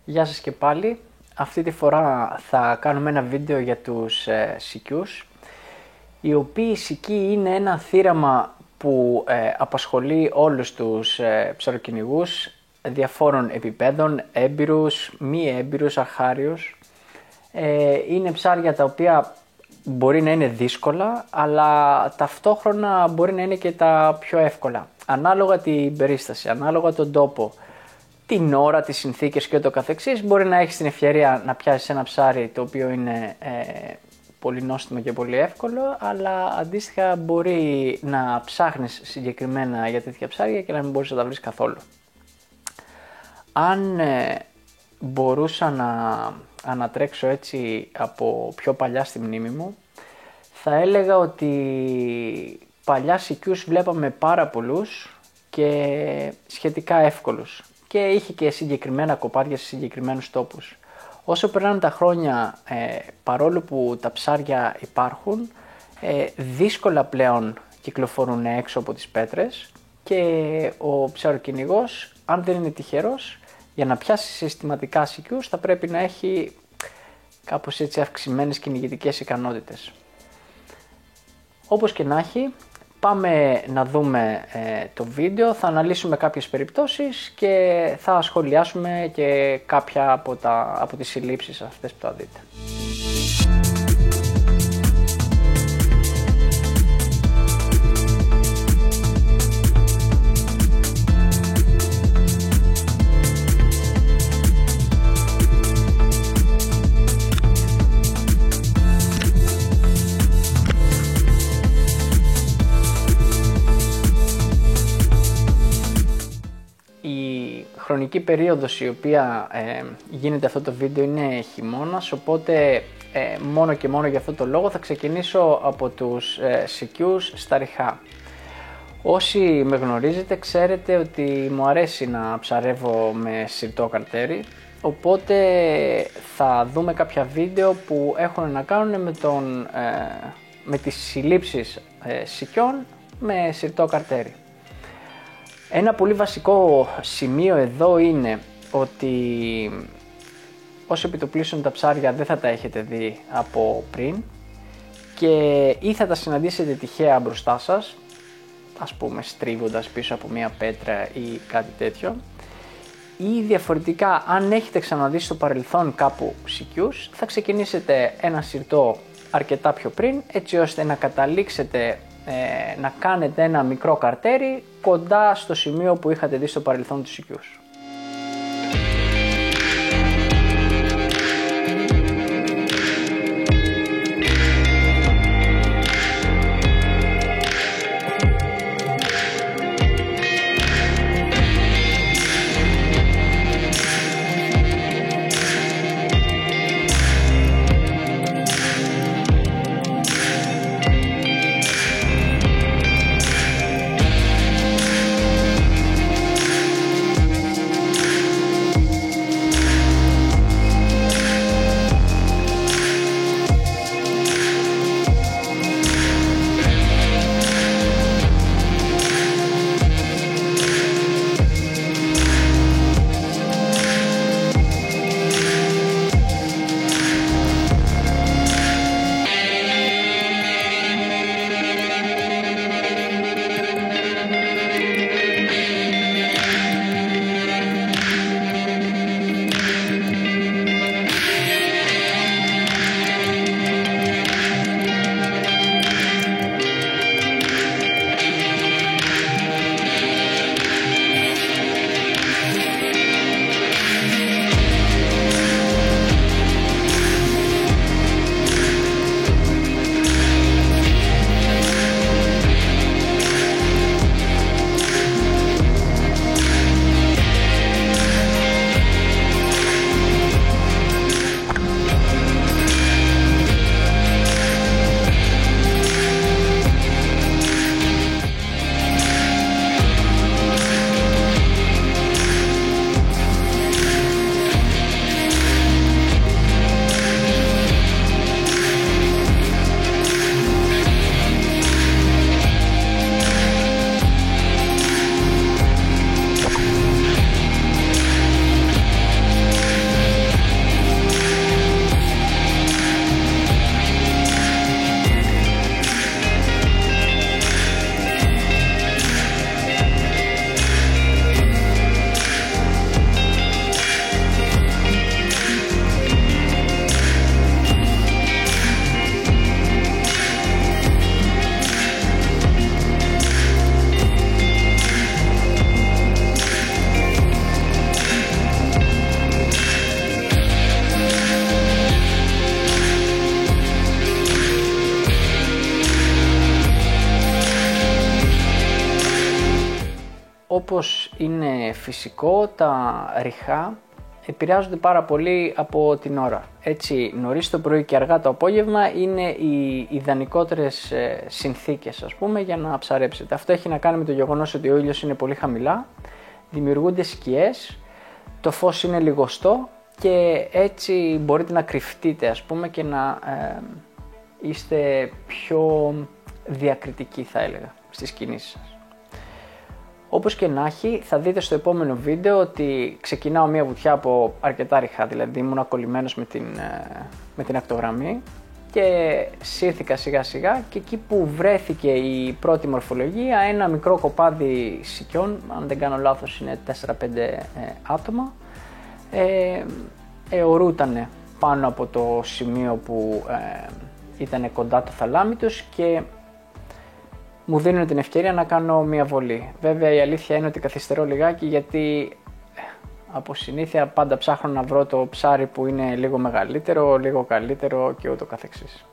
Γεια σας και πάλι. Αυτή τη φορά θα κάνουμε ένα βίντεο για τους σικιούς, οι οποίοι σικοί είναι ένα θύραμα που απασχολεί όλους τους ψαροκυνηγούς διαφόρων επιπέδων, έμπειρους, μη έμπειρους, αρχάριους. Είναι ψάρια τα οποία μπορεί να είναι δύσκολα, αλλά ταυτόχρονα μπορεί να είναι και τα πιο εύκολα. Ανάλογα την περίσταση, ανάλογα τον τόπο, την ώρα, τις συνθήκες και το καθεξής, μπορεί να έχεις την ευκαιρία να πιάσεις ένα ψάρι το οποίο είναι πολύ νόστιμο και πολύ εύκολο, αλλά αντίστοιχα μπορεί να ψάχνεις συγκεκριμένα για τέτοια ψάρια και να μην μπορείς να τα βρεις καθόλου. Αν μπορούσα να ανατρέξω έτσι από πιο παλιά στη μνήμη μου, θα έλεγα ότι παλιά σικιούς βλέπαμε πάρα πολλούς και σχετικά εύκολους και είχε και συγκεκριμένα κοπάδια σε συγκεκριμένους τόπους. Όσο περνάνε τα χρόνια, παρόλο που τα ψάρια υπάρχουν, δύσκολα πλέον κυκλοφορούν έξω από τις πέτρες και ο ψαροκυνηγός, αν δεν είναι τυχερός, για να πιάσει συστηματικά σικιούς θα πρέπει να έχει κάπως έτσι αυξημένες κυνηγητικές ικανότητες. Όπως και να έχει, πάμε να δούμε το βίντεο, θα αναλύσουμε κάποιες περιπτώσεις και θα σχολιάσουμε και κάποια από τις συλλήψεις αυτές που θα δείτε. Η χρονική περίοδος η οποία γίνεται αυτό το βίντεο είναι χειμώνας, οπότε μόνο και μόνο για αυτό το λόγο θα ξεκινήσω από τους σικιούς στα ριχά. Όσοι με γνωρίζετε ξέρετε ότι μου αρέσει να ψαρεύω με συρτό καρτέρι, οπότε θα δούμε κάποια βίντεο που έχουν να κάνουν με τις συλλήψεις σικιών με συρτό καρτέρι. Ένα πολύ βασικό σημείο εδώ είναι ότι όσο επιτοπλίσουν τα ψάρια δεν θα τα έχετε δει από πριν και ή θα τα συναντήσετε τυχαία μπροστά σας, ας πούμε στρίβοντας πίσω από μια πέτρα ή κάτι τέτοιο, ή διαφορετικά αν έχετε ξαναδεί στο παρελθόν κάπου σικιούς θα ξεκινήσετε ένα συρτό αρκετά πιο πριν, έτσι ώστε να καταλήξετε να κάνετε ένα μικρό καρτέρι κοντά στο σημείο που είχατε δει στο παρελθόν του σικιούς. όπως είναι φυσικό, τα ριχά επηρεάζονται πάρα πολύ από την ώρα. Έτσι, νωρίς το πρωί και αργά το απόγευμα είναι οι ιδανικότερες συνθήκες, ας πούμε, για να ψαρέψετε. Αυτό έχει να κάνει με το γεγονός ότι ο ήλιος είναι πολύ χαμηλά, δημιουργούνται σκιές, το φως είναι λιγοστό και έτσι μπορείτε να κρυφτείτε, ας πούμε, και να είστε πιο διακριτικοί, θα έλεγα, στις κινήσεις σας. Όπως και να έχει, θα δείτε στο επόμενο βίντεο ότι ξεκινάω μια βουτιά από αρκετά ριχά, δηλαδή ήμουν κολλημένος με την ακτογραμμή και σύρθηκα σιγά σιγά και εκεί που βρέθηκε η πρώτη μορφολογία, ένα μικρό κοπάδι σικιών, αν δεν κάνω λάθος είναι 4-5 άτομα, αιωρούτανε πάνω από το σημείο που ήταν κοντά το θαλάμι τους και μου δίνουν την ευκαιρία να κάνω μια βολή. Βέβαια η αλήθεια είναι ότι καθυστερώ λιγάκι γιατί από συνήθεια πάντα ψάχνω να βρω το ψάρι που είναι λίγο μεγαλύτερο, λίγο καλύτερο και ούτω καθεξής.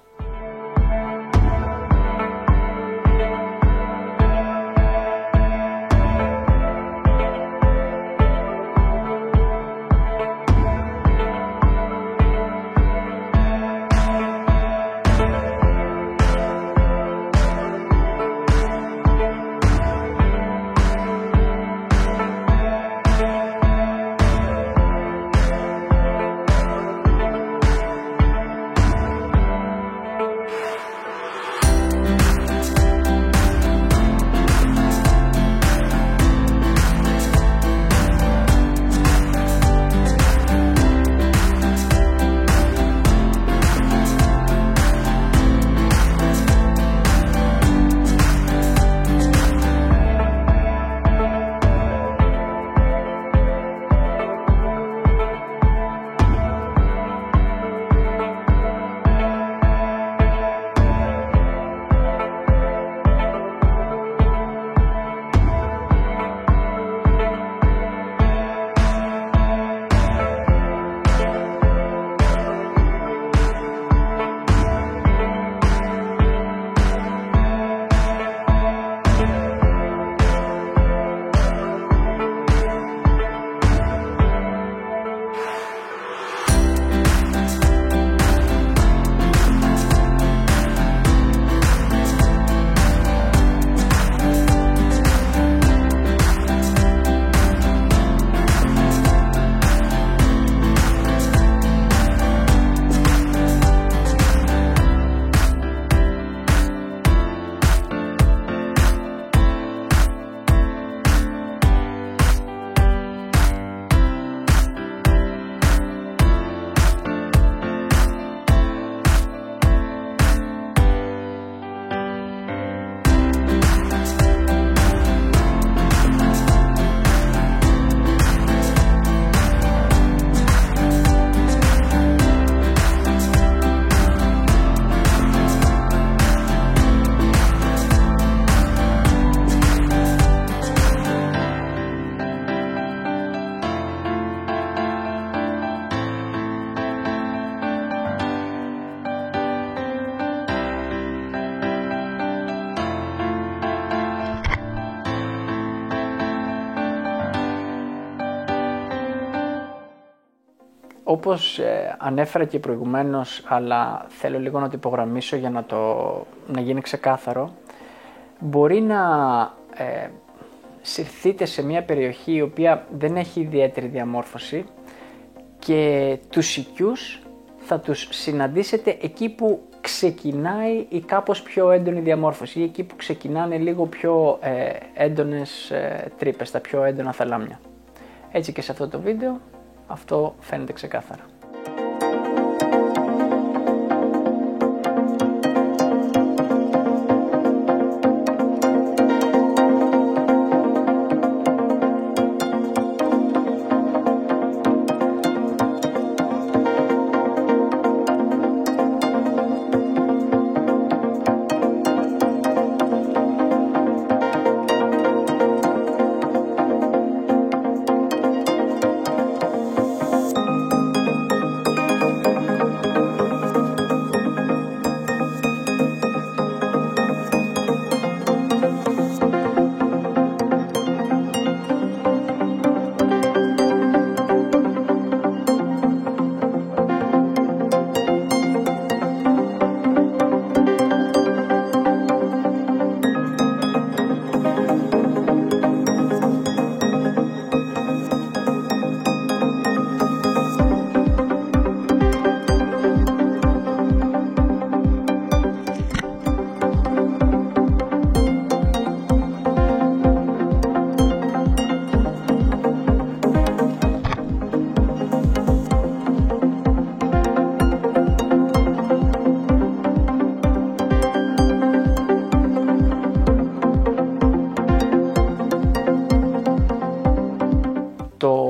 Όπως ανέφερα και προηγουμένως, αλλά θέλω λίγο να το υπογραμμίσω για να γίνει ξεκάθαρο, μπορεί να συρθείτε σε μια περιοχή η οποία δεν έχει ιδιαίτερη διαμόρφωση και τους σικιούς θα τους συναντήσετε εκεί που ξεκινάει η κάπως πιο έντονη διαμόρφωση ή εκεί που ξεκινάνε λίγο πιο έντονες τρύπες, τα πιο έντονα θαλάμια. Έτσι και σε αυτό το βίντεο αυτό φαίνεται ξεκάθαρα.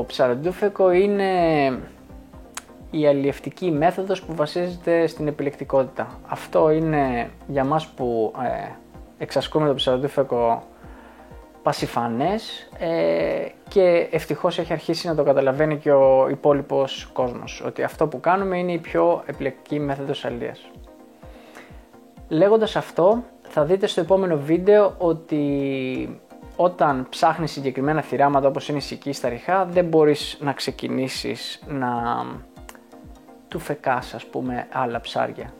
ψαροντούφεκο είναι η αλλιευτική μέθοδος που βασίζεται στην επιλεκτικότητα. Αυτό είναι για μας που εξασκούμε το ψαροντούφεκο πασιφανές και ευτυχώς έχει αρχίσει να το καταλαβαίνει και ο υπόλοιπος κόσμος, ότι αυτό που κάνουμε είναι η πιο επιλεκτική μέθοδος αλίας. Λέγοντας αυτό, θα δείτε στο επόμενο βίντεο ότι όταν ψάχνεις συγκεκριμένα θηράματα όπως είναι η σική στα ριχά, δεν μπορείς να ξεκινήσεις να του φεκάς, ας πούμε, άλλα ψάρια.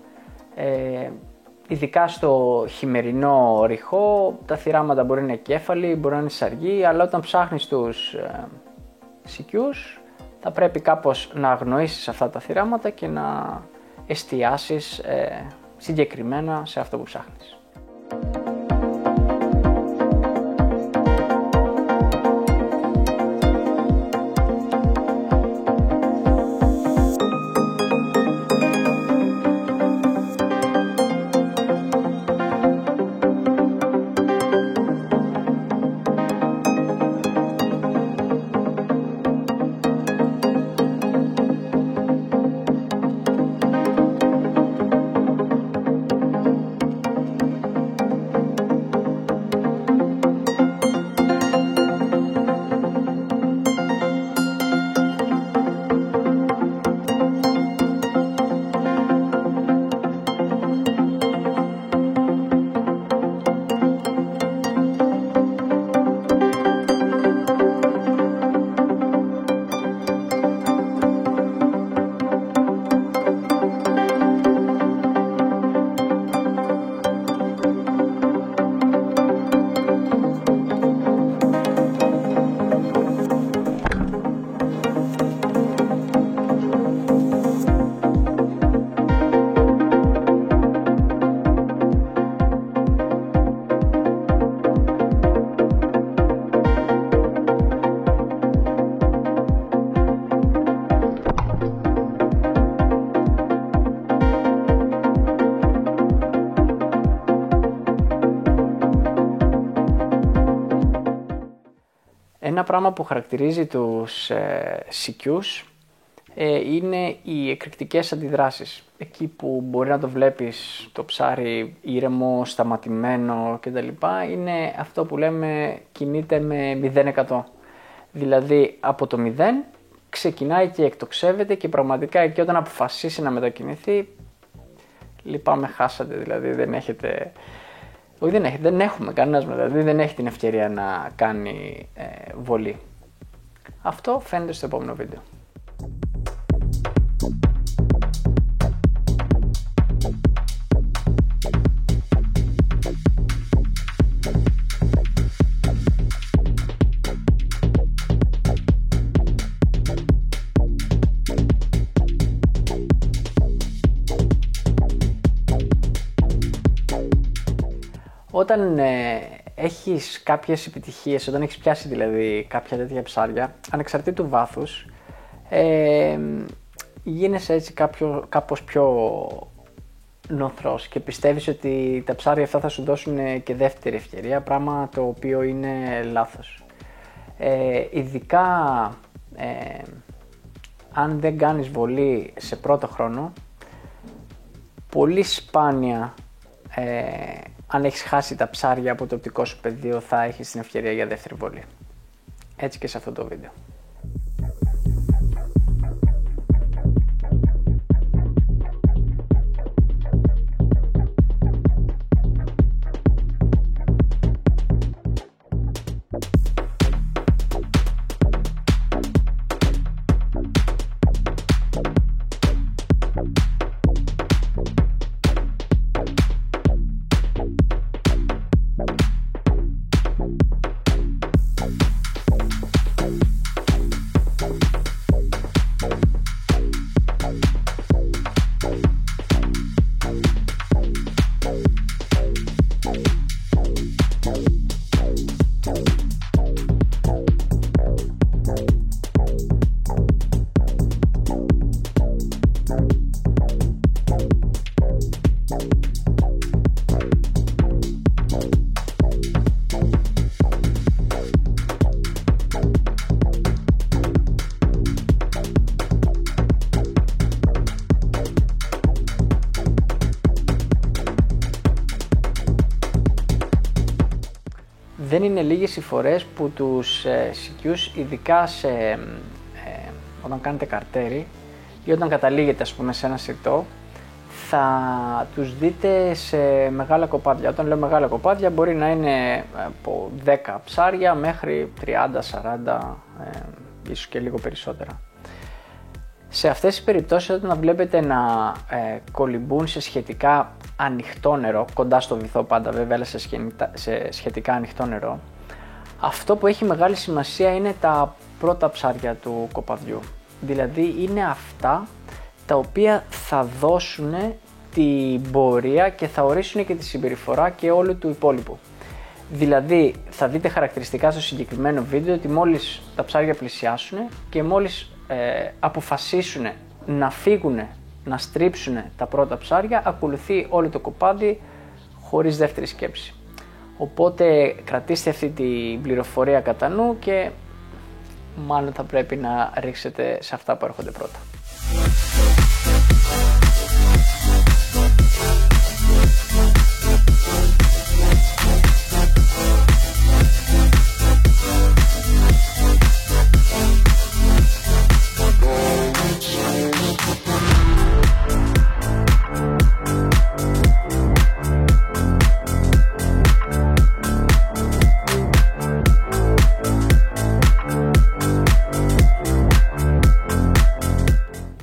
Ειδικά στο χειμερινό ρυχό, τα θηράματα μπορεί να είναι κέφαλοι, μπορεί να είναι σαργοί, αλλά όταν ψάχνεις τους σικιούς, θα πρέπει κάπως να αγνοήσεις αυτά τα θηράματα και να εστιάσεις συγκεκριμένα σε αυτό που ψάχνεις. Ένα πράγμα που χαρακτηρίζει τους σικιούς είναι οι εκρηκτικές αντιδράσεις. Εκεί που μπορεί να το βλέπεις το ψάρι ήρεμο, σταματημένο κτλ. Είναι αυτό που λέμε κινείται με 0%. Δηλαδή από το 0 ξεκινάει και εκτοξεύεται και πραγματικά εκεί όταν αποφασίσει να μετακινηθεί, λυπάμαι, χάσατε, δηλαδή δεν έχετε... Όχι, δεν έχουμε κανένας, δηλαδή δεν έχει την ευκαιρία να κάνει βολή. Αυτό φαίνεται στο επόμενο βίντεο. Όταν έχεις κάποιες επιτυχίες, όταν έχεις πιάσει δηλαδή κάποια τέτοια ψάρια, ανεξαρτήτου βάθους, γίνεσαι έτσι κάπως πιο νοθρός και πιστεύεις ότι τα ψάρια αυτά θα σου δώσουν και δεύτερη ευκαιρία, πράγμα το οποίο είναι λάθος. Ειδικά αν δεν κάνεις βολή σε πρώτο χρόνο, πολύ σπάνια αν έχεις χάσει τα ψάρια από το οπτικό σου πεδίο θα έχεις την ευκαιρία για δεύτερη βολή. Έτσι και σε αυτό το βίντεο. δεν είναι λίγες οι φορές που τους σικιούς, ειδικά όταν κάνετε καρτέρι ή όταν καταλήγετε ας πούμε σε ένα συρτό, θα τους δείτε σε μεγάλα κοπάδια. Όταν λέω μεγάλα κοπάδια μπορεί να είναι από 10 ψάρια μέχρι 30, 40, ίσως και λίγο περισσότερα. Σε αυτές τις περιπτώσεις, όταν βλέπετε να κολυμπούν σε σχετικά ανοιχτό νερό, κοντά στο βυθό πάντα βέβαια, αλλά σε σχετικά ανοιχτό νερό, αυτό που έχει μεγάλη σημασία είναι τα πρώτα ψάρια του κοπαδιού. Δηλαδή είναι αυτά τα οποία θα δώσουν την πορεία και θα ορίσουν και τη συμπεριφορά και όλου του υπόλοιπου. Δηλαδή θα δείτε χαρακτηριστικά στο συγκεκριμένο βίντεο ότι μόλις τα ψάρια πλησιάσουν και μόλις αποφασίσουν να φύγουν, να στρίψουν τα πρώτα ψάρια, ακολουθεί όλο το κοπάδι χωρίς δεύτερη σκέψη. Οπότε κρατήστε αυτή την πληροφορία κατά νου και μάλλον θα πρέπει να ρίξετε σε αυτά που έρχονται πρώτα.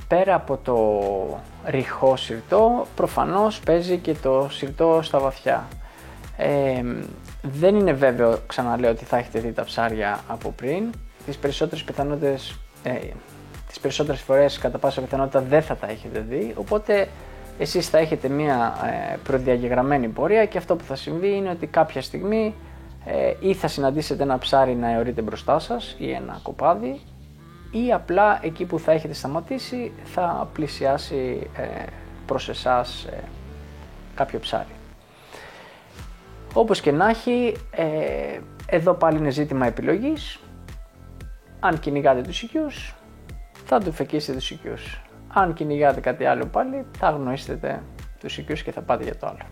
Πέρα από το ρηχό συρτό, προφανώς παίζει και το συρτό στα βαθιά. Δεν είναι βέβαιο, ξαναλέω, ότι θα έχετε δει τα ψάρια από πριν. Τις περισσότερες φορές, κατά πάσα πιθανότητα, δεν θα τα έχετε δει, οπότε εσείς θα έχετε μια προδιαγεγραμμένη πορεία και αυτό που θα συμβεί είναι ότι κάποια στιγμή ή θα συναντήσετε ένα ψάρι να αιωρείται μπροστά σας ή ένα κοπάδι, ή απλά εκεί που θα έχετε σταματήσει θα πλησιάσει προς εσάς κάποιο ψάρι. Όπως και να έχει, εδώ πάλι είναι ζήτημα επιλογής. Αν κυνηγάτε τους σικιούς, θα του φεκίσετε τους σικιούς. Αν κυνηγάτε κάτι άλλο πάλι, θα αγνοήσετε τους σικιούς και θα πάτε για το άλλο.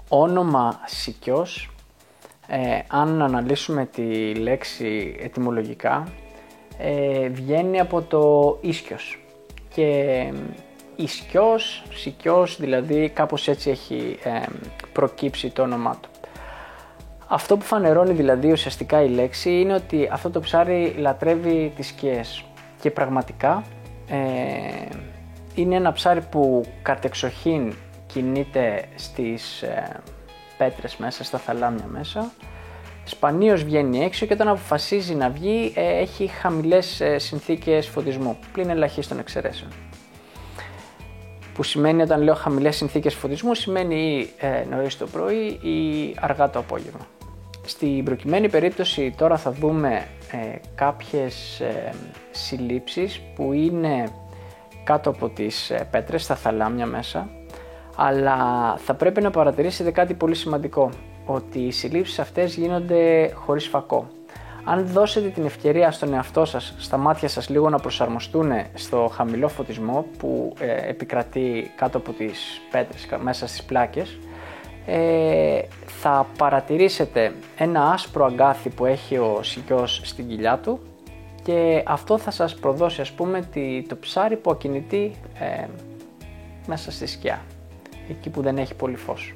όνομα σικιός, αν αναλύσουμε τη λέξη ετυμολογικά, βγαίνει από το ίσκιος και ισκιός, σικιός, δηλαδή κάπως έτσι έχει προκύψει το όνομά του. Αυτό που φανερώνει δηλαδή ουσιαστικά η λέξη είναι ότι αυτό το ψάρι λατρεύει τις σκιές και πραγματικά είναι ένα ψάρι που κατεξοχήν κινείται στις πέτρες μέσα, στα θαλάμια μέσα, Σπανίως βγαίνει έξω και όταν αποφασίζει να βγει έχει χαμηλές συνθήκες φωτισμού, πλην ελαχίστων εξαιρέσεων. Που σημαίνει, όταν λέω χαμηλές συνθήκες φωτισμού, σημαίνει ή νωρίς το πρωί ή αργά το απόγευμα. Στην προκειμένη περίπτωση τώρα θα δούμε κάποιες συλλήψεις που είναι κάτω από τις πέτρες, στα θαλάμια μέσα, αλλά θα πρέπει να παρατηρήσετε κάτι πολύ σημαντικό, ότι οι συλλήψεις αυτές γίνονται χωρίς φακό. Αν δώσετε την ευκαιρία στον εαυτό σας, στα μάτια σας λίγο να προσαρμοστούν στο χαμηλό φωτισμό που επικρατεί κάτω από τις πέτρες, μέσα στις πλάκες, θα παρατηρήσετε ένα άσπρο αγκάθι που έχει ο σικιός στην κοιλιά του και αυτό θα σας προδώσει, ας πούμε, το ψάρι που ακινητεί μέσα στη σκιά, εκεί που δεν έχει πολύ φως.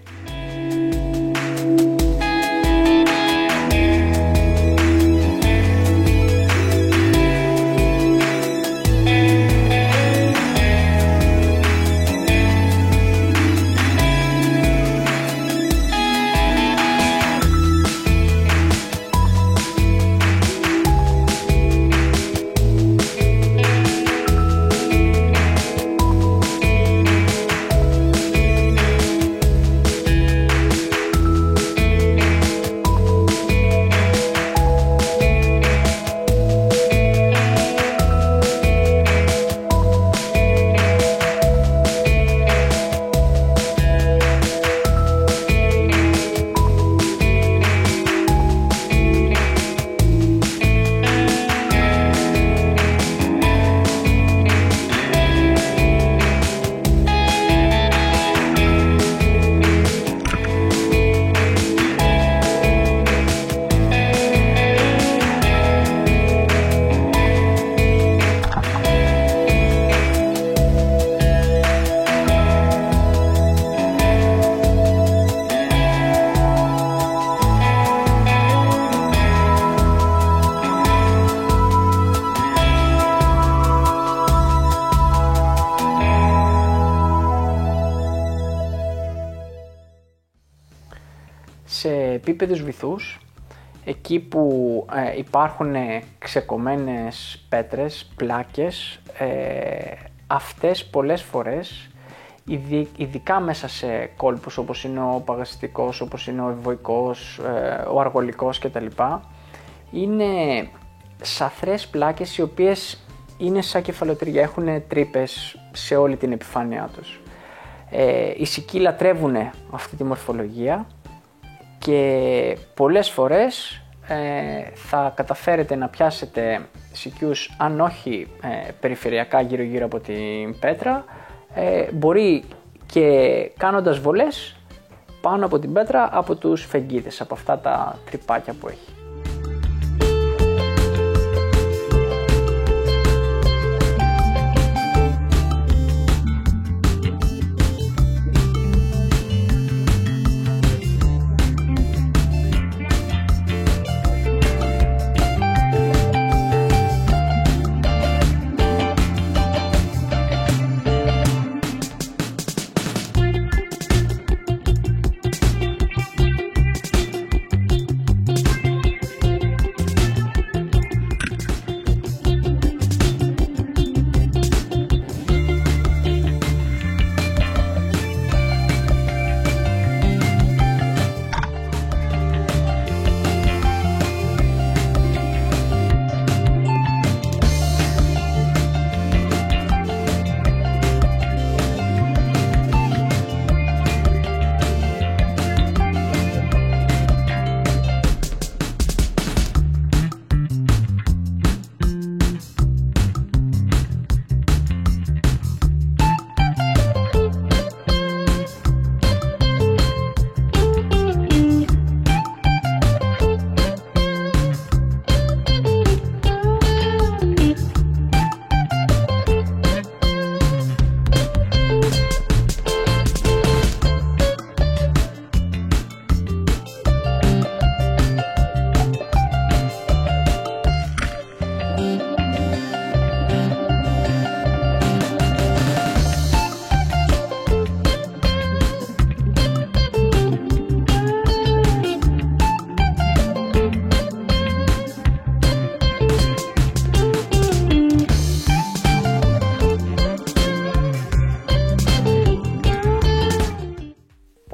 Σε επίπεδους βυθούς, εκεί που υπάρχουν ξεκομμένες πέτρες, πλάκες, αυτές πολλές φορές, ειδικά μέσα σε κόλπους όπως είναι ο παγασιστικός, όπως είναι ο ευωικός, ο αργολικός κτλ, είναι σαθρές πλάκες οι οποίες είναι σαν κεφαλοτήρια, έχουν τρύπες σε όλη την επιφάνειά τους. Οι σικοί λατρεύουν αυτή τη μορφολογία και πολλές φορές θα καταφέρετε να πιάσετε σικιούς, αν όχι περιφερειακά γύρω από την πέτρα, μπορεί και κάνοντας βολές πάνω από την πέτρα από τους φεγγίδες, από αυτά τα τρυπάκια που έχει.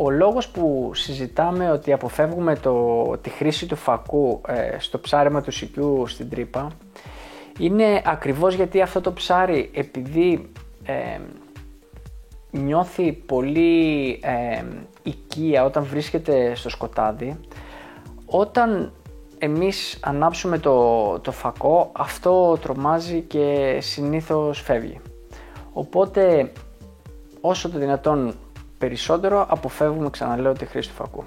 Ο λόγος που συζητάμε ότι αποφεύγουμε τη χρήση του φακού στο ψάρεμα του σικιού στην τρύπα είναι ακριβώς γιατί αυτό το ψάρι, επειδή νιώθει πολύ οικία όταν βρίσκεται στο σκοτάδι, όταν εμείς ανάψουμε το φακό, αυτό τρομάζει και συνήθως φεύγει. Οπότε όσο το δυνατόν περισσότερο αποφεύγουμε, ξαναλέω, τη χρήση του φακού.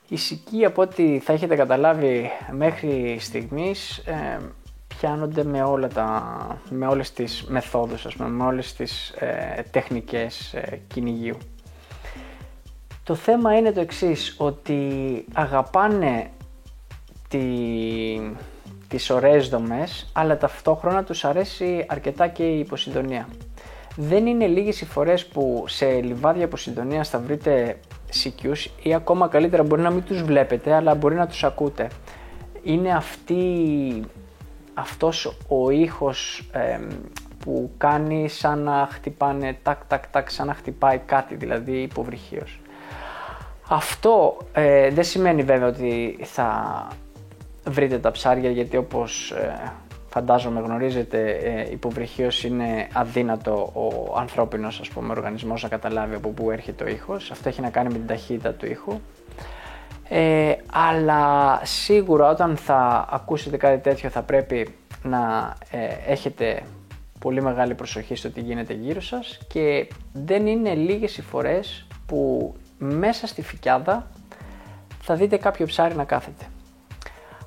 Οι σικοί, από ό,τι θα έχετε καταλάβει μέχρι στιγμής, πιάνονται με όλες τις μεθόδους, ας πούμε, με όλες τις τεχνικές κυνηγείου. Το θέμα είναι το εξής, ότι αγαπάνε τις ωραίες δομές, αλλά ταυτόχρονα τους αρέσει αρκετά και η υποσυντονία. Δεν είναι λίγες οι φορές που σε λιβάδια υποσυντονίας θα βρείτε σικιούς, ή ακόμα καλύτερα μπορεί να μην τους βλέπετε, αλλά μπορεί να τους ακούτε. Είναι αυτός ο ήχος που κάνει σαν να χτυπάνε τάκ, σαν να χτυπάει κάτι, δηλαδή υποβρυχίως. Αυτό δεν σημαίνει βέβαια ότι θα βρείτε τα ψάρια, γιατί όπως φαντάζομαι γνωρίζετε, υποβρυχίως είναι αδύνατο ο ανθρώπινος, ας πούμε, οργανισμός να καταλάβει από πού έρχεται ο ήχος. Αυτό έχει να κάνει με την ταχύτητα του ήχου. Αλλά σίγουρα όταν θα ακούσετε κάτι τέτοιο θα πρέπει να έχετε πολύ μεγάλη προσοχή στο τι γίνεται γύρω σας, και δεν είναι λίγες οι φορές που μέσα στη φυκιάδα θα δείτε κάποιο ψάρι να κάθεται.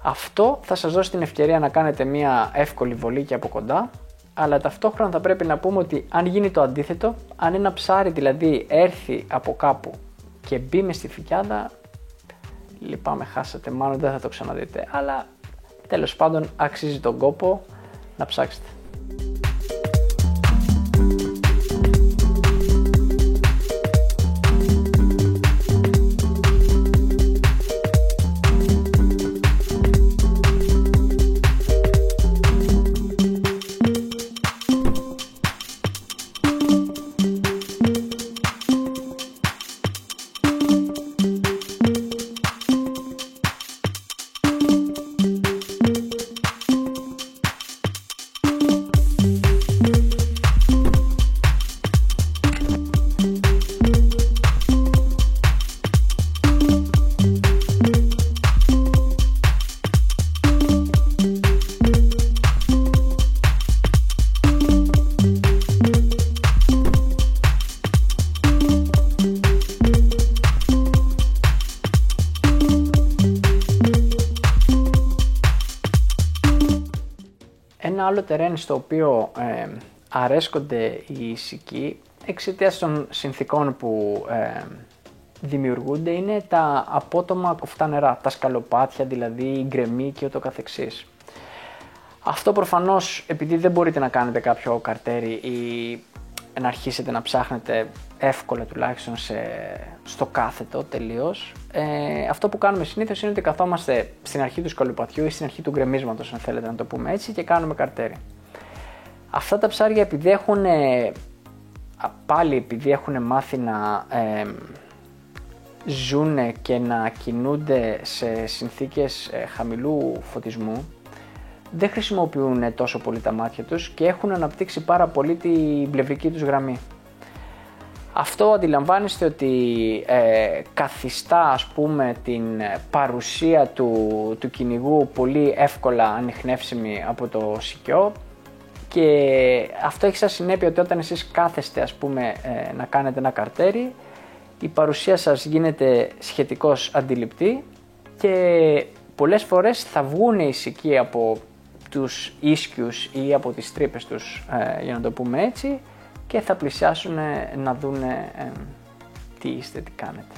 Αυτό θα σας δώσει την ευκαιρία να κάνετε μια εύκολη βολή και από κοντά, αλλά ταυτόχρονα θα πρέπει να πούμε ότι αν γίνει το αντίθετο, αν ένα ψάρι δηλαδή έρθει από κάπου και μπει μες στη φυκιάδα, λυπάμαι, χάσατε, μάλλον δεν θα το ξαναδείτε, αλλά τέλος πάντων αξίζει τον κόπο να ψάξετε. Ένα άλλο τερέν στο οποίο αρέσκονται οι σικοί εξαιτίας των συνθηκών που δημιουργούνται είναι τα απότομα κοφτά νερά, τα σκαλοπάτια δηλαδή, η γκρεμή και ούτω καθεξής. Αυτό προφανώς, επειδή δεν μπορείτε να κάνετε κάποιο καρτέρι ή να αρχίσετε να ψάχνετε εύκολα τουλάχιστον στο κάθετο τελείως, αυτό που κάνουμε συνήθως είναι ότι καθόμαστε στην αρχή του σκαλοπατιού ή στην αρχή του γκρεμίσματος, αν θέλετε να το πούμε έτσι, και κάνουμε καρτέρι. Αυτά τα ψάρια, επειδή έχουν μάθει να ζούνε και να κινούνται σε συνθήκες χαμηλού φωτισμού, δεν χρησιμοποιούν τόσο πολύ τα μάτια τους και έχουν αναπτύξει πάρα πολύ την πλευρική τους γραμμή. Αυτό αντιλαμβάνεστε ότι καθιστά, ας πούμε, την παρουσία του κυνηγού πολύ εύκολα ανιχνεύσιμη από το σικιό, και αυτό έχει σαν συνέπεια ότι όταν εσείς κάθεστε, ας πούμε, να κάνετε ένα καρτέρι, η παρουσία σας γίνεται σχετικώς αντιληπτή και πολλές φορές θα βγουν οι σικοί από τους ίσκιους ή από τις τρύπες τους, για να το πούμε έτσι, και θα πλησιάσουν να δουν τι είστε, τι κάνετε.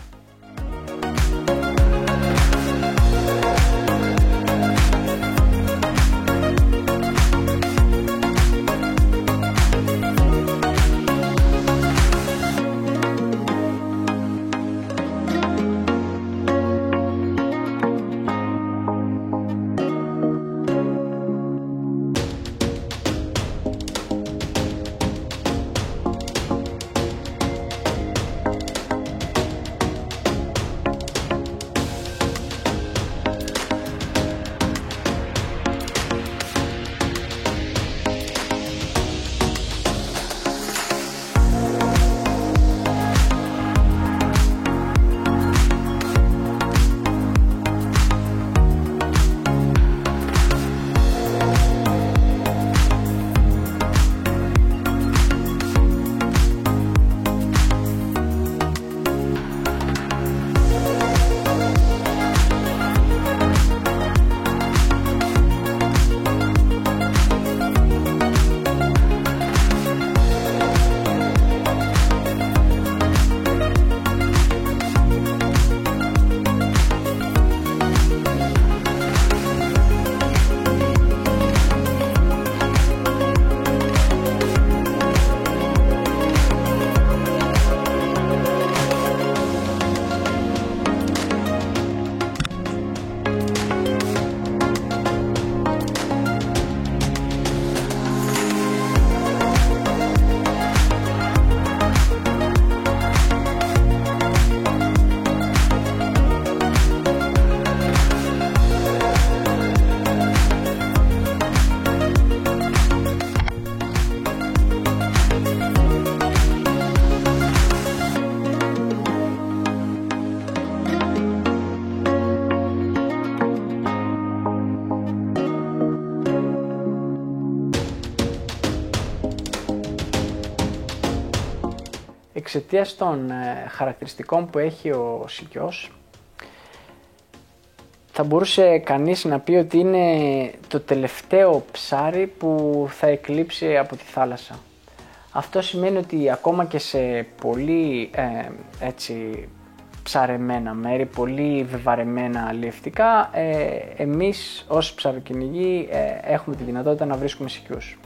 Εξαιτίας των χαρακτηριστικών που έχει ο σικιός, θα μπορούσε κανείς να πει ότι είναι το τελευταίο ψάρι που θα εκλείψει από τη θάλασσα. Αυτό σημαίνει ότι ακόμα και σε πολύ έτσι ψαρεμένα μέρη, πολύ βεβαρεμένα αλλιευτικά, εμείς ως ψαροκυνηγοί έχουμε τη δυνατότητα να βρίσκουμε σικιούς.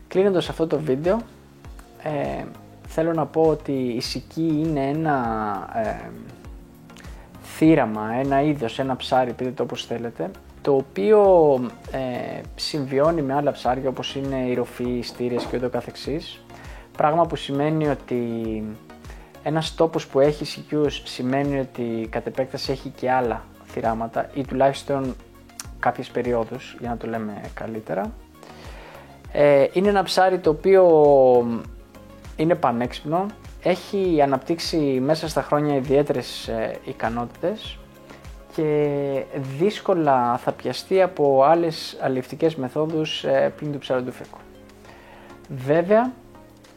Κλείνοντας αυτό το βίντεο, θέλω να πω ότι η σική είναι ένα θύραμα, ένα είδος, ένα ψάρι, πείτε το όπως θέλετε, το οποίο συμβιώνει με άλλα ψάρια όπως είναι η ροφή, οι στήρες και ούτω καθεξής, πράγμα που σημαίνει ότι ένας τόπος που έχει CQs σημαίνει ότι κατ' επέκταση έχει και άλλα θυράματα ή τουλάχιστον κάποιες περιόδους, για να το λέμε καλύτερα. Είναι ένα ψάρι το οποίο είναι πανέξυπνο, έχει αναπτύξει μέσα στα χρόνια ιδιαίτερες ικανότητες και δύσκολα θα πιαστεί από άλλες αλλιευτικές μεθόδους πλην του ψαροντούφεκου. Βέβαια,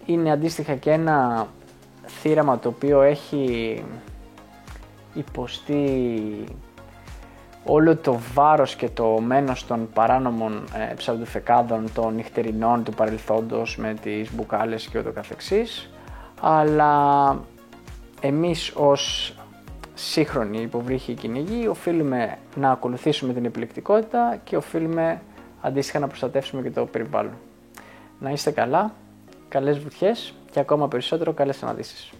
είναι αντίστοιχα και ένα θύραμα το οποίο έχει υποστεί όλο το βάρος και το μένος των παράνομων ψαροντουφεκάδων των νυχτερινών του παρελθόντος με τις μπουκάλες και ούτω καθεξής, αλλά εμείς ως σύγχρονοι υποβρύχοι κυνηγοί οφείλουμε να ακολουθήσουμε την επιλεκτικότητα και οφείλουμε αντίστοιχα να προστατεύσουμε και το περιβάλλον. Να είστε καλά, καλές βουτιές και ακόμα περισσότερο καλές αναδύσεις.